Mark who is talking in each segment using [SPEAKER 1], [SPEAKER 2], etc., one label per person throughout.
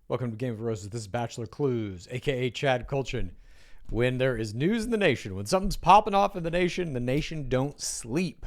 [SPEAKER 1] Welcome to Game of Roses. This is Bachelor Clues, aka Chad Kulchin. When there is news in the nation, when something's popping off in the nation don't sleep.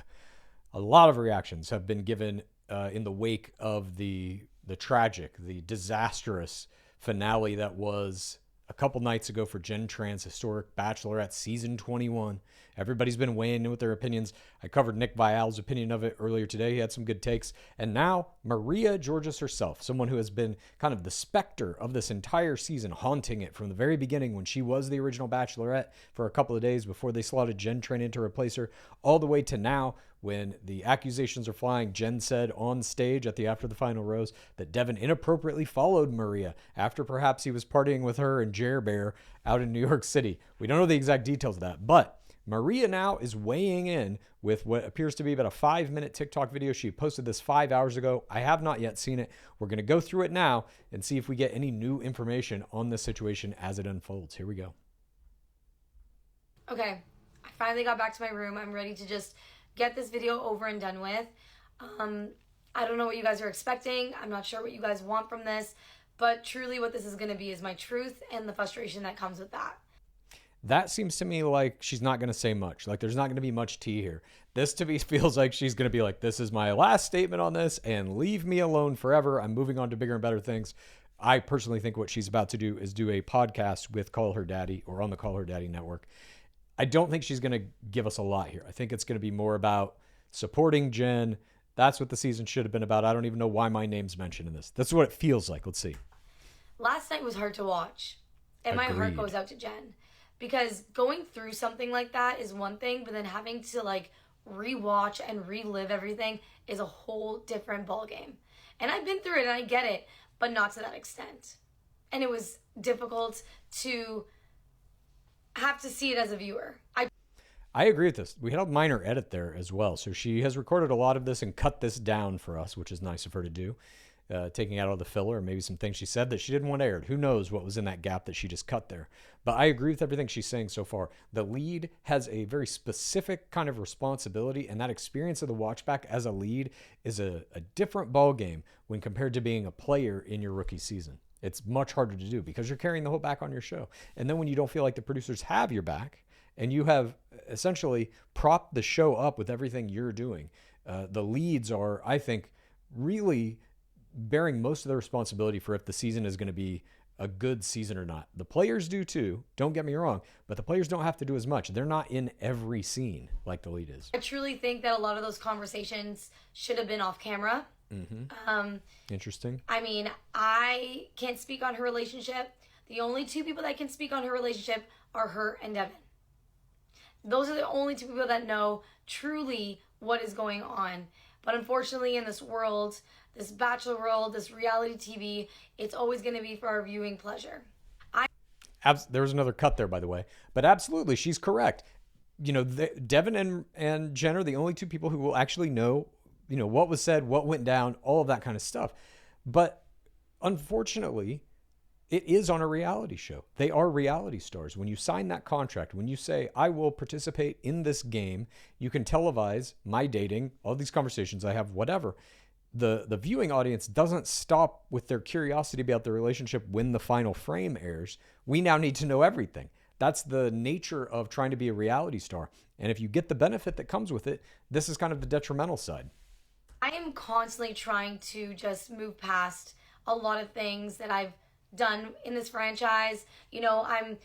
[SPEAKER 1] A lot of reactions have been given in the wake of the tragic, the disastrous finale that was a couple nights ago for Jen Tran's historic Bachelorette season 21. Everybody's been weighing in with their opinions. I covered Nick Vial's opinion of it earlier today. He had some good takes. And now Maria Georgas herself, someone who has been kind of the specter of this entire season, haunting it from the very beginning when she was the original Bachelorette for a couple of days before they slotted Jen Tran in to replace her, all the way to now when the accusations are flying. Jen said on stage at the After the Final Rose that Devon inappropriately followed Maria after perhaps he was partying with her and Jer Bear out in New York City. We don't know the exact details of that, but Maria now is weighing in with what appears to be about a 5-minute TikTok video. She posted this 5 hours ago. I have not yet seen it. We're going to go through it now and see if we get any new information on this situation as it unfolds. Here we go.
[SPEAKER 2] Okay, I finally got back to my room. I'm ready to just get this video over and done with. I don't know what you guys are expecting. I'm not sure what you guys want from this, but truly what this is going to be is my truth and the frustration that comes with that.
[SPEAKER 1] That seems to me like she's not going to say much. Like there's not going to be much tea here. This to me feels like she's going to be like, this is my last statement on this and leave me alone forever. I'm moving on to bigger and better things. I personally think what she's about to do is do a podcast with Call Her Daddy or on the Call Her Daddy network. I don't think she's going to give us a lot here. I think it's going to be more about supporting Jen. That's what the season should have been about. I don't even know why my name's mentioned in this. That's what it feels like. Let's see.
[SPEAKER 2] Last night was hard to watch, and my heart goes out to Jen. Because going through something like that is one thing, but then having to like rewatch and relive everything is a whole different ballgame. And I've been through it and I get it, but not to that extent. And it was difficult to have to see it as a viewer.
[SPEAKER 1] I agree with this. We had a minor edit there as well. So she has recorded a lot of this and cut this down for us, which is nice of her to do. Taking out all the filler, maybe some things she said that she didn't want aired. Who knows what was in that gap that she just cut there. But I agree with everything she's saying so far. The lead has a very specific kind of responsibility, and that experience of the watchback as a lead is a different ball game when compared to being a player in your rookie season. It's much harder to do because you're carrying the whole back on your show. And then when you don't feel like the producers have your back and you have essentially propped the show up with everything you're doing, the leads are, I think, really bearing most of the responsibility for if the season is going to be a good season or not. The players do too, don't get me wrong, but the players don't have to do as much. They're not in every scene like the lead is.
[SPEAKER 2] I truly think that a lot of those conversations should have been off camera.
[SPEAKER 1] Interesting.
[SPEAKER 2] I mean, I can't speak on her relationship. The only two people that can speak on her relationship are her and Devon. Those are the only two people that know truly what is going on. But unfortunately, in this world, this Bachelor world, this reality TV, it's always going to be for our viewing pleasure.
[SPEAKER 1] There was another cut there, by the way. But absolutely, she's correct. You know, Devon and Jen are the only two people who will actually know, you know, what was said, what went down, all of that kind of stuff. But unfortunately, it is on a reality show. They are reality stars. When you sign that contract, when you say, I will participate in this game, you can televise my dating, all these conversations I have, whatever. The viewing audience doesn't stop with their curiosity about the relationship when the final frame airs. We now need to know everything. That's the nature of trying to be a reality star. And if you get the benefit that comes with it, this is kind of the detrimental side.
[SPEAKER 2] I am constantly trying to just move past a lot of things that I've done in this franchise. You know, I'm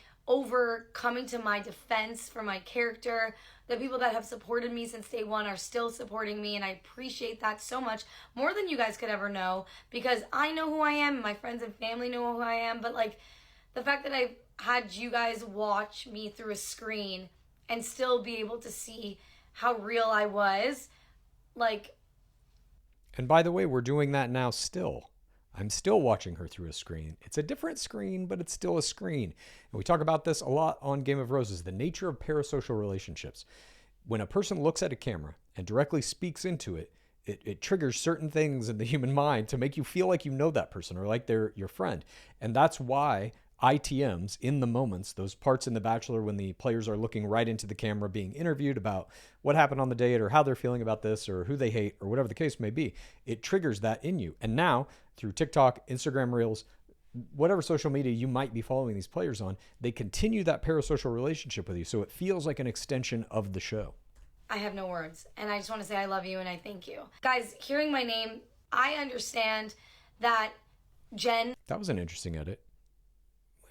[SPEAKER 2] coming to my defense for my character. The people that have supported me since day one are still supporting me, and I appreciate that so much, more than you guys could ever know, because I know who I am, and my friends and family know who I am. But like the fact that I've had you guys watch me through a screen and still be able to see how real I was, like.
[SPEAKER 1] And by the way, we're doing that now still. I'm still watching her through a screen. It's a different screen, but it's still a screen. And we talk about this a lot on Game of Roses, the nature of parasocial relationships. When a person looks at a camera and directly speaks into it, it triggers certain things in the human mind to make you feel like you know that person or like they're your friend. And that's why ITMs in the moments, those parts in The Bachelor when the players are looking right into the camera being interviewed about what happened on the date or how they're feeling about this or who they hate or whatever the case may be, it triggers that in you. And now through TikTok, Instagram Reels, whatever social media you might be following these players on, they continue that parasocial relationship with you. So it feels like an extension of the show.
[SPEAKER 2] I have no words. And I just want to say I love you and I thank you. Guys, hearing my name, I understand that Jen...
[SPEAKER 1] That was an interesting edit.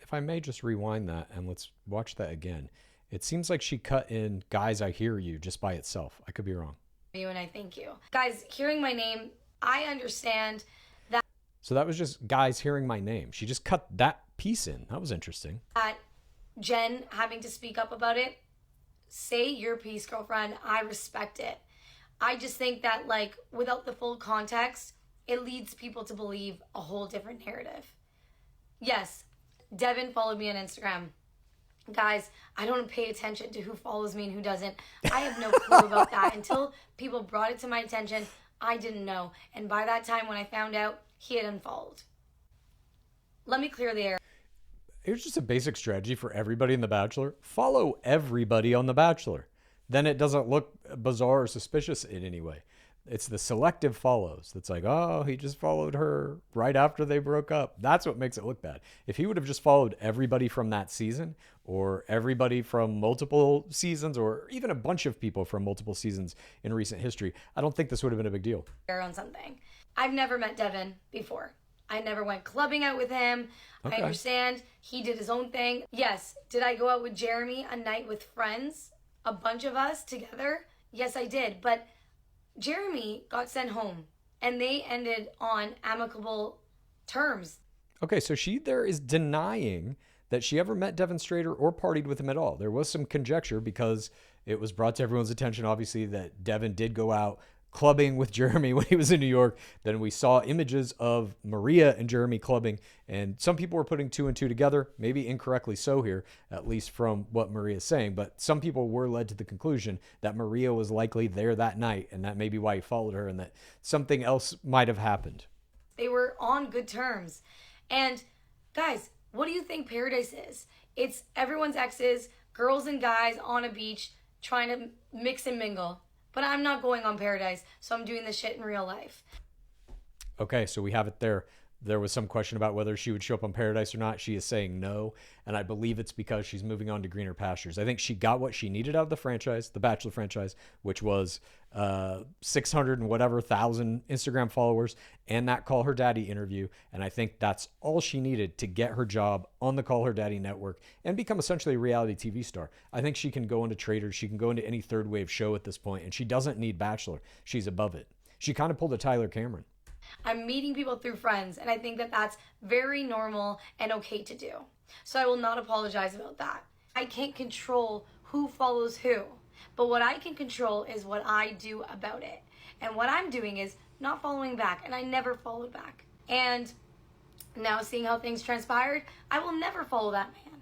[SPEAKER 1] If I may just rewind that and let's watch that again. It seems like she cut in "Guys, I Hear You" just by itself. I could be wrong.
[SPEAKER 2] You and I thank you. Guys, hearing my name, I understand that...
[SPEAKER 1] So that was just "Guys Hearing My Name." She just cut that piece in. That was interesting.
[SPEAKER 2] That Jen having to speak up about it, say your piece, girlfriend. I respect it. I just think that, like, without the full context, it leads people to believe a whole different narrative. Yes, Devon followed me on Instagram. Guys, I don't pay attention to who follows me and who doesn't. I have no clue about that. Until people brought it to my attention, I didn't know. And by that time, when I found out, he had unfollowed. Let me clear the air.
[SPEAKER 1] Here's just a basic strategy for everybody in The Bachelor. Follow everybody on The Bachelor. Then it doesn't look bizarre or suspicious in any way. It's the selective follows. That's like, oh, he just followed her right after they broke up. That's what makes it look bad. If he would have just followed everybody from that season, or everybody from multiple seasons, or even a bunch of people from multiple seasons in recent history, I don't think this would have been a big deal.
[SPEAKER 2] On something. I've never met Devon before. I never went clubbing out with him. Okay. I understand he did his own thing. Yes. Did I go out with Jeremy a night with friends? A bunch of us together? Yes, I did. But Jeremy got sent home and they ended on amicable terms.
[SPEAKER 1] Okay, so she there is denying that she ever met Devon Strader or partied with him at all. There was some conjecture because it was brought to everyone's attention, obviously, that Devon did go out clubbing with Jeremy when he was in New York. Then we saw images of Maria and Jeremy clubbing, and some people were putting two and two together, maybe incorrectly so here, at least from what Maria is saying, but some people were led to the conclusion that Maria was likely there that night, and that may be why he followed her, and that something else might have happened.
[SPEAKER 2] They were on good terms. And guys, what do you think Paradise is? It's everyone's exes, girls and guys on a beach trying to mix and mingle. But I'm not going on Paradise, so I'm doing this shit in real life.
[SPEAKER 1] Okay, so we have it there. There was some question about whether she would show up on Paradise or not. She is saying no, and I believe it's because she's moving on to greener pastures. I think she got what she needed out of the franchise, the Bachelor franchise, which was 600 and whatever thousand Instagram followers and that Call Her Daddy interview. And I think that's all she needed to get her job on the Call Her Daddy network and become essentially a reality TV star. I think she can go into Traders. She can go into any third wave show at this point, and she doesn't need Bachelor. She's above it. She kind of pulled a Tyler Cameron.
[SPEAKER 2] I'm meeting people through friends, and I think that that's very normal and okay to do. So I will not apologize about that. I can't control who follows who, but what I can control is what I do about it. And what I'm doing is not following back, and I never followed back. And now seeing how things transpired, I will never follow that man.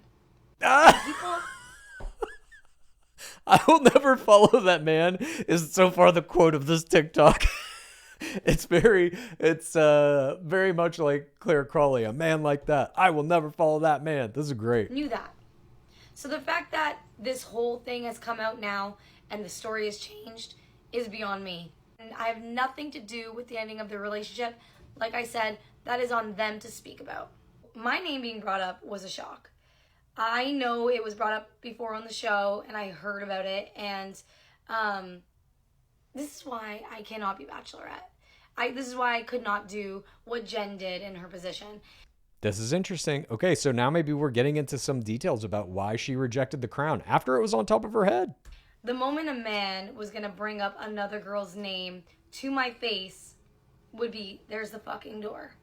[SPEAKER 1] I will never follow that man is so far the quote of this TikTok. It's very much like Claire Crawley, a man like that. I will never follow that man. This is great.
[SPEAKER 2] Knew that. So the fact that this whole thing has come out now and the story has changed is beyond me. And I have nothing to do with the ending of the relationship. Like I said, that is on them to speak about. My name being brought up was a shock. I know it was brought up before on the show and I heard about it, and this is why I cannot be Bachelorette. This is why I could not do what Jen did in her position.
[SPEAKER 1] This is interesting. Okay, so now maybe we're getting into some details about why she rejected the crown after it was on top of her head.
[SPEAKER 2] The moment a man was going to bring up another girl's name to my face would be, there's the fucking door.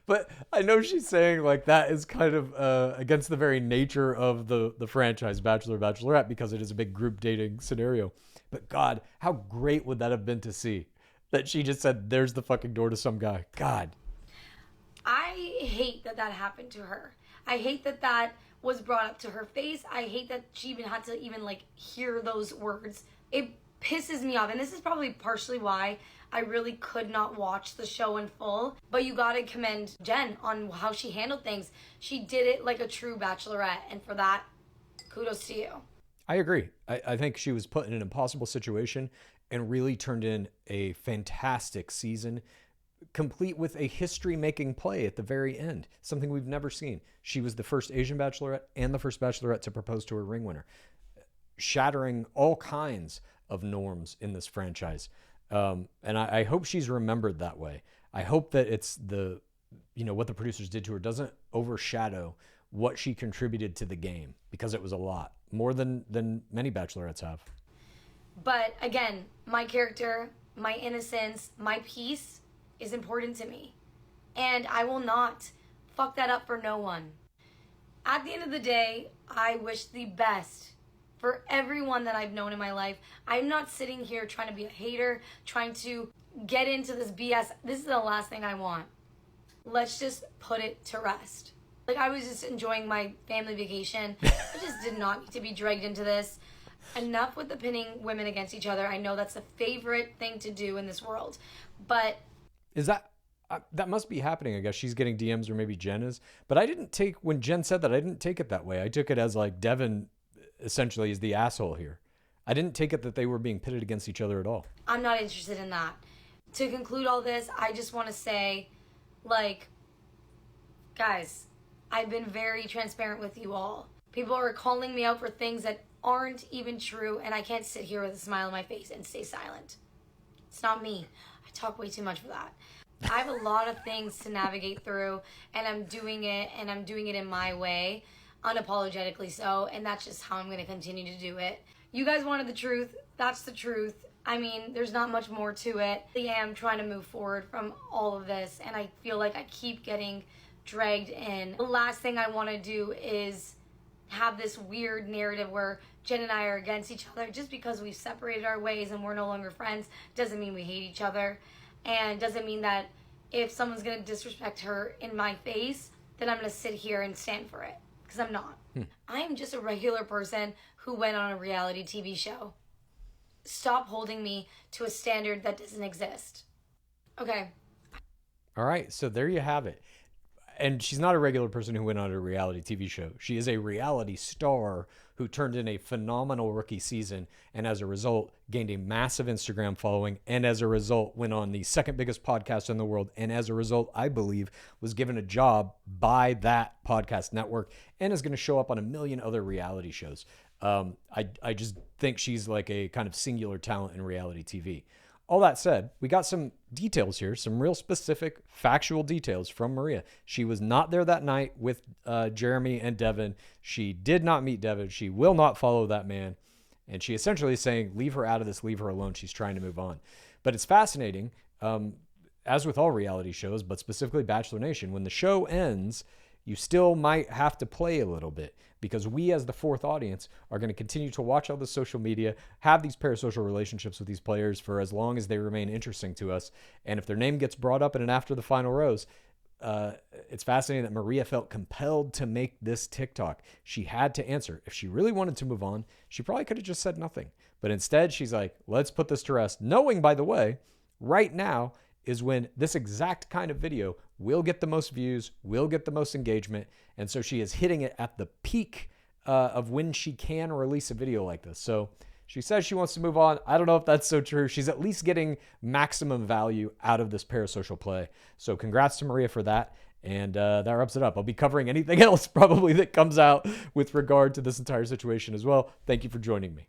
[SPEAKER 1] But I know she's saying like that is kind of against the very nature of the franchise Bachelor, Bachelorette, because it is a big group dating scenario. But God, how great would that have been to see that she just said, there's the fucking door to some guy. God.
[SPEAKER 2] I hate that that happened to her. I hate that that was brought up to her face. I hate that she even had to even like hear those words. It pisses me off. And this is probably partially why I really could not watch the show in full. But you gotta commend Jen on how she handled things. She did it like a true Bachelorette. And for that, kudos to you.
[SPEAKER 1] I agree. I think she was put in an impossible situation. and really turned in a fantastic season, complete with a history-making play at the very end, something we've never seen. She was the first Asian Bachelorette and the first Bachelorette to propose to a ring winner, shattering all kinds of norms in this franchise. And I hope she's remembered that way. I hope that it's what the producers did to her doesn't overshadow what she contributed to the game, because it was a lot more than many Bachelorettes have.
[SPEAKER 2] But again, my character, my innocence, my peace is important to me. And I will not fuck that up for no one. At the end of the day, I wish the best for everyone that I've known in my life. I'm not sitting here trying to be a hater, trying to get into this BS. This is the last thing I want. Let's just put it to rest. Like, I was just enjoying my family vacation. I just did not need to be dragged into this. Enough with the pinning women against each other. I know that's the favorite thing to do in this world. But
[SPEAKER 1] is that must be happening? I guess she's getting DMs, or maybe Jen is. But I didn't take, when Jen said that, I didn't take it that way. I took it as like Devon essentially is the asshole here. I didn't take it that they were being pitted against each other at all.
[SPEAKER 2] I'm not interested in that. To conclude all this, I just want to say, like, guys, I've been very transparent with you all. People are calling me out for things that aren't even true, and I can't sit here with a smile on my face and stay silent. It's not me. I talk way too much for that. I have a lot of things to navigate through, and I'm doing it, and I'm doing it in my way, unapologetically so, and that's just how I'm going to continue to do it. You guys wanted the truth. That's the truth. I mean, there's not much more to it. I am trying to move forward from all of this, and I feel like I keep getting dragged in. The last thing I want to do is have this weird narrative where Jen and I are against each other. Just because we've separated our ways and we're no longer friends doesn't mean we hate each other, and doesn't mean that if someone's going to disrespect her in my face, then I'm going to sit here and stand for it, because I'm not. I am just a regular person who went on a reality TV show. Stop holding me to a standard that doesn't exist. Okay.
[SPEAKER 1] All right, so there you have it. And she's not a regular person who went on a reality TV show. She is a reality star who turned in a phenomenal rookie season, and as a result gained a massive Instagram following, and as a result went on the second biggest podcast in the world, and as a result, I believe, was given a job by that podcast network, and is going to show up on a million other reality shows. I just think she's like a kind of singular talent in reality TV. All that said, we got some details here, some real specific factual details from Maria. She was not there that night with Jeremy and Devon. She did not meet Devon. She will not follow that man. And she essentially is saying, leave her out of this, leave her alone. She's trying to move on. But it's fascinating, as with all reality shows, but specifically Bachelor Nation, when the show ends, you still might have to play a little bit, because we as the fourth audience are going to continue to watch all the social media, have these parasocial relationships with these players for as long as they remain interesting to us. And if their name gets brought up in an After the Final Rose, it's fascinating that Maria felt compelled to make this TikTok. She had to answer. If she really wanted to move on, she probably could have just said nothing. But instead, she's like, let's put this to rest, knowing, by the way, right now is when this exact kind of video will get the most views, will get the most engagement. And so she is hitting it at the peak of when she can release a video like this. So she says she wants to move on. I don't know if that's so true. She's at least getting maximum value out of this parasocial play. So congrats to Maria for that. And that wraps it up. I'll be covering anything else probably that comes out with regard to this entire situation as well. Thank you for joining me.